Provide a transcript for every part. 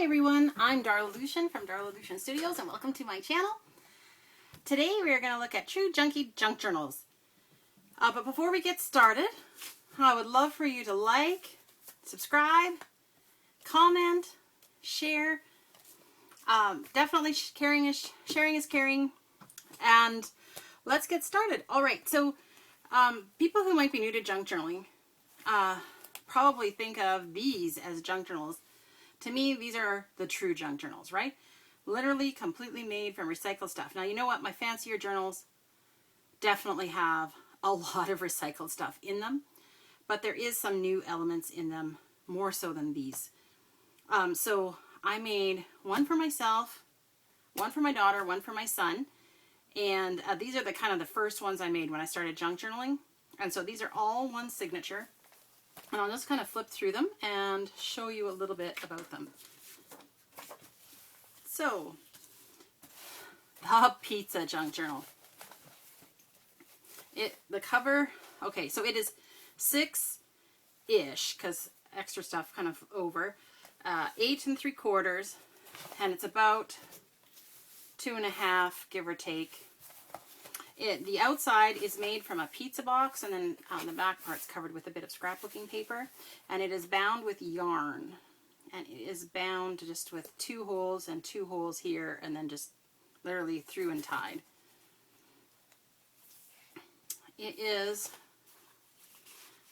Hi everyone, I'm Darla Lucian from Darla Lucian Studios and welcome to my channel. Today we are going to look at true junky junk journals. But before we get started, I would love for you to like, subscribe, comment, share. Definitely sharing is caring. And let's get started. Alright, so people who might be new to junk journaling probably think of these as junk journals. To me, these are the true junk journals, right? Literally completely made from recycled stuff. Now, you know what? My fancier journals definitely have a lot of recycled stuff in them, but there is some new elements in them, more so than these. So I made one for myself, one for my daughter, one for my son, and these are the kind of the first ones I made when I started junk journaling. And so these are all one signature. And I'll just kind of flip through them and show you a little bit about them. So, the pizza junk journal. The cover, okay, so it is 6-ish, because extra stuff kind of over, 8 3/4, and it's about 2.5, give or take. The outside is made from a pizza box, and then on the back part's covered with a bit of scrapbooking paper, and it is bound with yarn, and it is bound just with 2 holes and 2 holes here, and then just literally through and tied. It is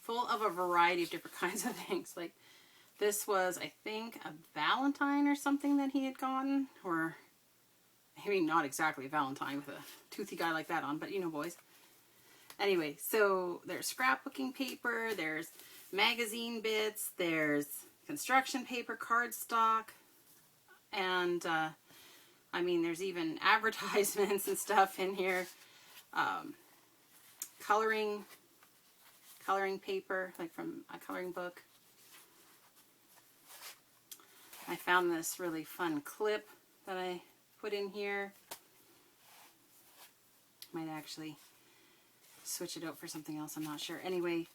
full of a variety of different kinds of things. Like this was, I think, a Valentine or something that he had gotten, or maybe not exactly a Valentine with a toothy guy like that on, but you know, boys. Anyway, so there's scrapbooking paper, there's magazine bits, there's construction paper, cardstock, and I mean, there's even advertisements and stuff in here. Coloring paper, like from a coloring book. I found this really fun clip that I put in here. Might actually switch it out for something else, I'm not sure. Anyway,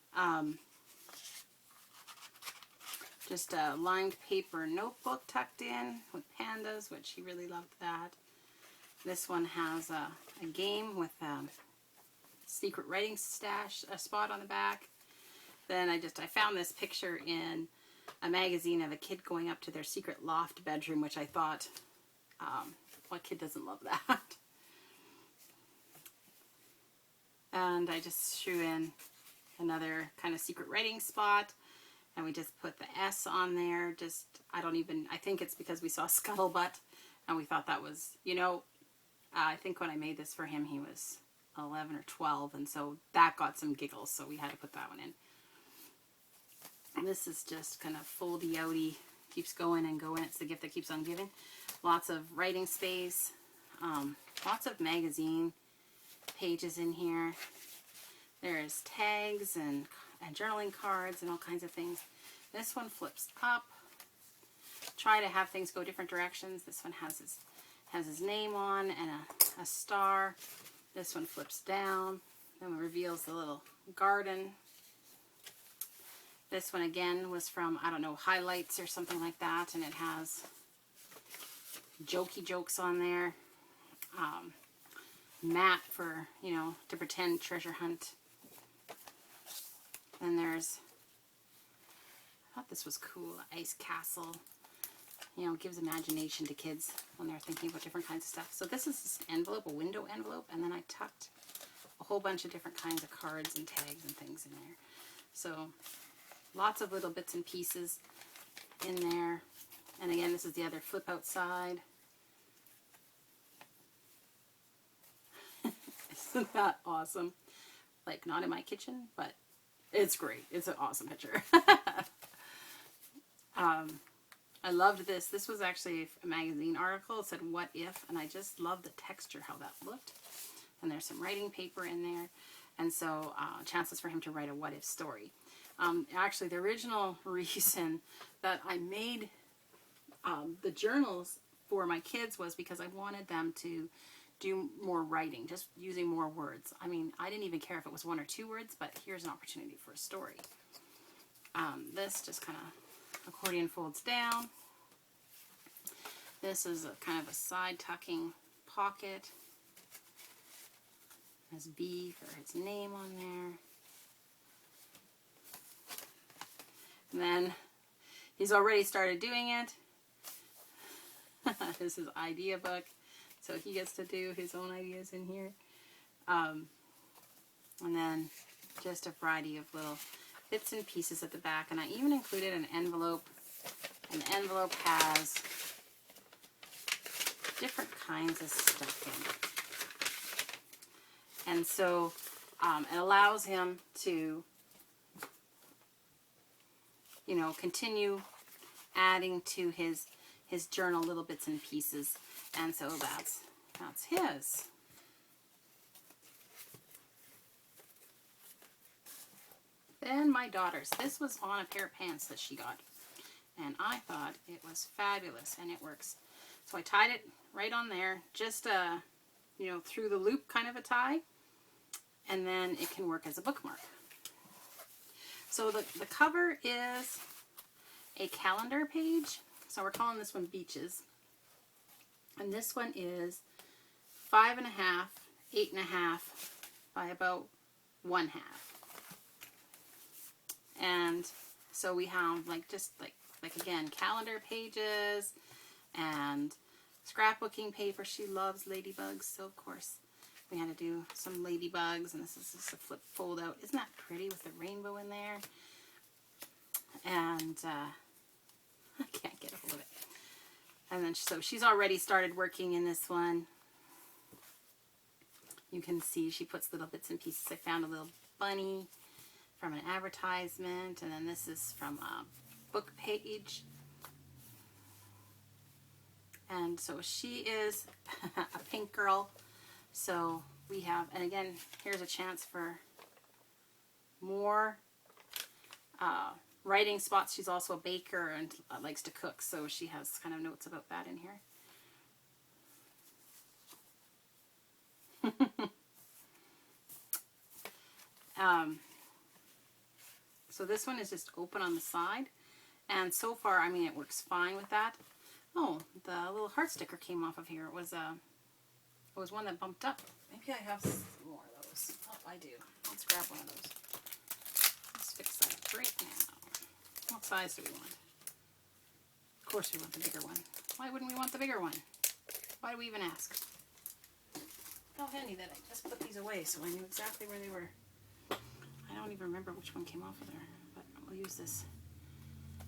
just a lined paper notebook tucked in with pandas, which he really loved that. This one has a game with secret writing stash, a spot on the back. Then I found this picture in a magazine of a kid going up to their secret loft bedroom, which I thought, what kid doesn't love that? And I just threw in another kind of secret writing spot, and we just put the S on there. I think it's because we saw Scuttlebutt, and we thought that was, you know, I think when I made this for him, he was 11 or 12, and so that got some giggles, so we had to put that one in. And this is just kind of foldy outy, keeps going and going. It's the gift that keeps on giving. Lots of writing space, lots of magazine pages in here. There's tags and journaling cards and all kinds of things. This one flips up. Try to have things go different directions. This one has his name on and a star. This one flips down. Then it reveals the little garden. This one again was from, I don't know, Highlights or something like that, and it has jokey jokes on there. Map for, you know, to pretend treasure hunt. Then there's, I thought this was cool, Ice Castle. You know, it gives imagination to kids when they're thinking about different kinds of stuff. So this is this envelope, a window envelope, and then I tucked a whole bunch of different kinds of cards and tags and things in there. So lots of little bits and pieces in there. And again, this is the other flip out side. Isn't that awesome? Like, not in my kitchen, but it's great. It's an awesome picture. I loved this. This was actually a magazine article. It said, "What if?" And I just loved the texture, how that looked. And there's some writing paper in there. And so, chances for him to write a what if story. Actually, the original reason that I made the journals for my kids was because I wanted them to do more writing, just using more words. I mean, I didn't even care if it was 1 or 2 words, but here's an opportunity for a story. This just kind of accordion folds down. This is a kind of a side tucking pocket. Has B for his name on there. And then he's already started doing it. This is idea book. So he gets to do his own ideas in here. And then just a variety of little bits and pieces at the back. And I even included an envelope. And the envelope has different kinds of stuff in it. And so it allows him to, you know, continue adding to his journal little bits and pieces. And so that's his. Then my daughter's. This was on a pair of pants that she got. And I thought it was fabulous, and it works. So I tied it right on there, just you know, through the loop kind of a tie, and then it can work as a bookmark. So the cover is a calendar page. So we're calling this one Beaches. And this one is 5.5, 8.5 by about 1/2. And so we have like just like again, calendar pages and scrapbooking paper. She loves ladybugs, so of course we had to do some ladybugs, and this is just a flip fold out. Isn't that pretty with the rainbow in there? And I can't get a hold of it. And then so she's already started working in this one. You can see she puts little bits and pieces. I found a little bunny from an advertisement, and then this is from a book page. And so she is a pink girl. So we have, and again, here's a chance for more writing spots. She's also a baker and likes to cook, so she has kind of notes about that in here. So this one is just open on the side, and so far, I mean, it works fine with that. Oh, the little heart sticker came off of here. It was one that bumped up. Maybe I have some more of those. Oh, I do. Let's grab one of those. Let's fix that right now. What size do we want? Of course we want the bigger one. Why wouldn't we want the bigger one? Why do we even ask? How handy that I just put these away so I knew exactly where they were. I don't even remember which one came off of there, but we'll use this.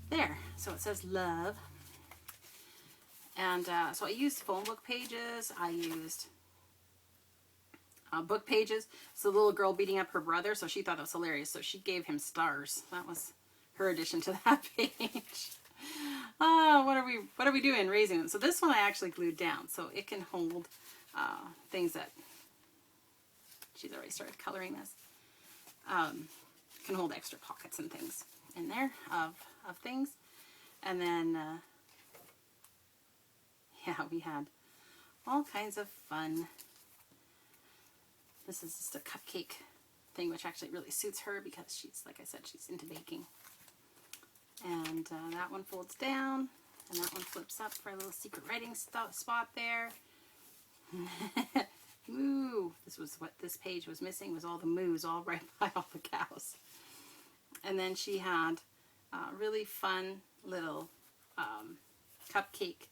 There. So it says love. And so I used phone book pages. I used book pages. It's the little girl beating up her brother, so she thought it was hilarious. So she gave him stars. That was her addition to that page. Oh, what are we doing raising them? So this one I actually glued down, so it can hold things that she's already started coloring this. Can hold extra pockets and things in there of things. And then yeah, we had all kinds of fun. This is just a cupcake thing, which actually really suits her because she's, like I said, she's into baking. And that one folds down, and that one flips up for a little secret writing spot there. Moo! This was what this page was missing, was all the moos all right by all the cows. And then she had really fun little cupcake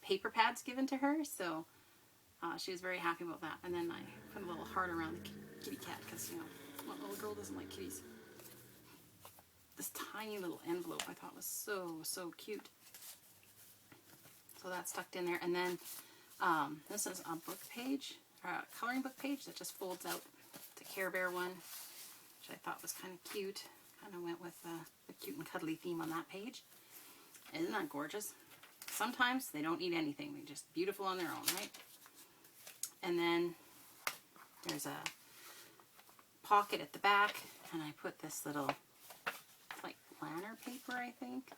paper pads given to her, so she was very happy about that. And then I put a little heart around the kitty cat because, you know, what little girl doesn't like kitties? This tiny little envelope I thought was so cute. So that's tucked in there. And then this is a book page, or a coloring book page that just folds out. It's a Care Bear one, which I thought was kind of cute. Kind of went with the cute and cuddly theme on that page. Isn't that gorgeous? Sometimes they don't need anything. They're just beautiful on their own, right? And then there's a pocket at the back, and I put this little like planner paper, I think.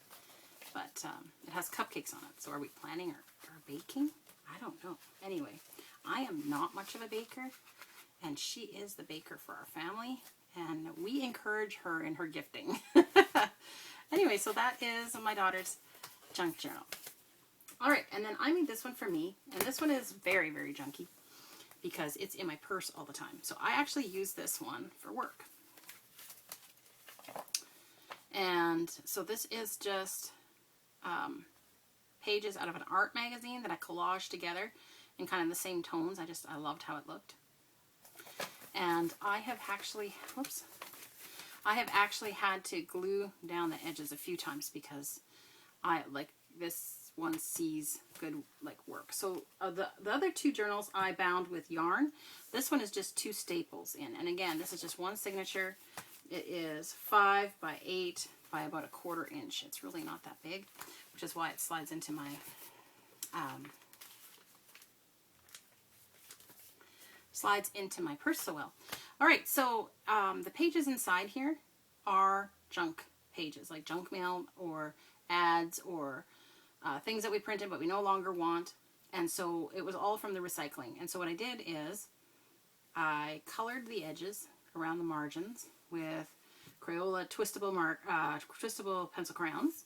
But it has cupcakes on it. So are we planning or baking? I don't know. Anyway, I am not much of a baker, and she is the baker for our family, and we encourage her in her gifting. Anyway, so that is my daughter's junk journal. All right, and then I made this one for me, and this one is very, very junky because it's in my purse all the time. So I actually use this one for work. And so this is just pages out of an art magazine that I collaged together in kind of the same tones. I loved how it looked. And I have actually, whoops, I have actually had to glue down the edges a few times because I like this one sees good like work. So the other two journals I bound with yarn. This one is just 2 staples in, and again, this is just one signature. It is 5 by 8 by about 1/4 inch. It's really not that big, which is why it slides into my purse so well. All right, so the pages inside here are junk pages, like junk mail or ads or things that we printed but we no longer want. And so it was all from the recycling. And so what I did is I colored the edges around the margins with Crayola twistable pencil crayons.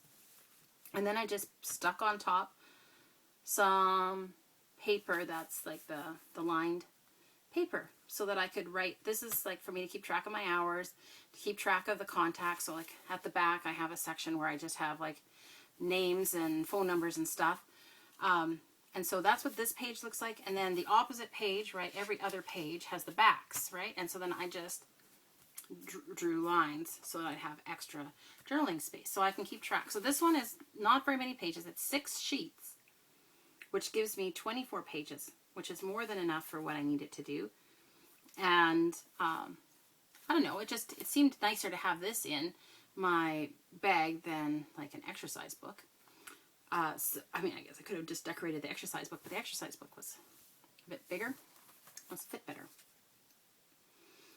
And then I just stuck on top some paper that's like the lined paper so that I could write. This is like for me to keep track of my hours, to keep track of the contacts. So like at the back I have a section where I just have like names and phone numbers and stuff. And so that's what this page looks like. And then the opposite page, right, every other page has the backs, right? And so then I just drew lines so that I have extra journaling space so I can keep track. So this one is not very many pages. It's 6 sheets, which gives me 24 pages, which is more than enough for what I need it to do. And I don't know, it seemed nicer to have this in my bag than like an exercise book. So, I mean, I guess I could have just decorated the exercise book, but the exercise book was a bit bigger. It must fit better.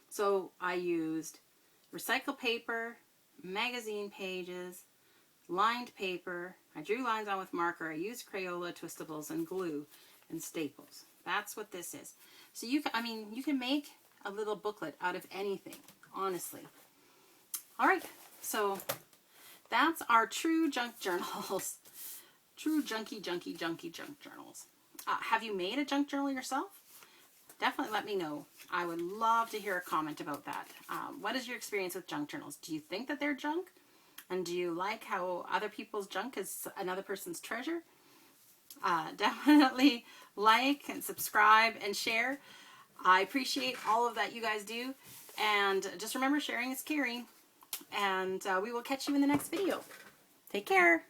So I used recycled paper, magazine pages, lined paper. I drew lines on with marker. I used Crayola twistables and glue and staples. That's what this is. So you can make a little booklet out of anything, honestly. All right, so that's our true junk journals. True junky junk journals. Have you made a junk journal yourself? Definitely let me know. I would love to hear a comment about that. What is your experience with junk journals? Do you think that they're junk? And do you like how other people's junk is another person's treasure? Definitely like and subscribe and share. I appreciate all of that you guys do. And just remember, sharing is caring. And we will catch you in the next video. Take care.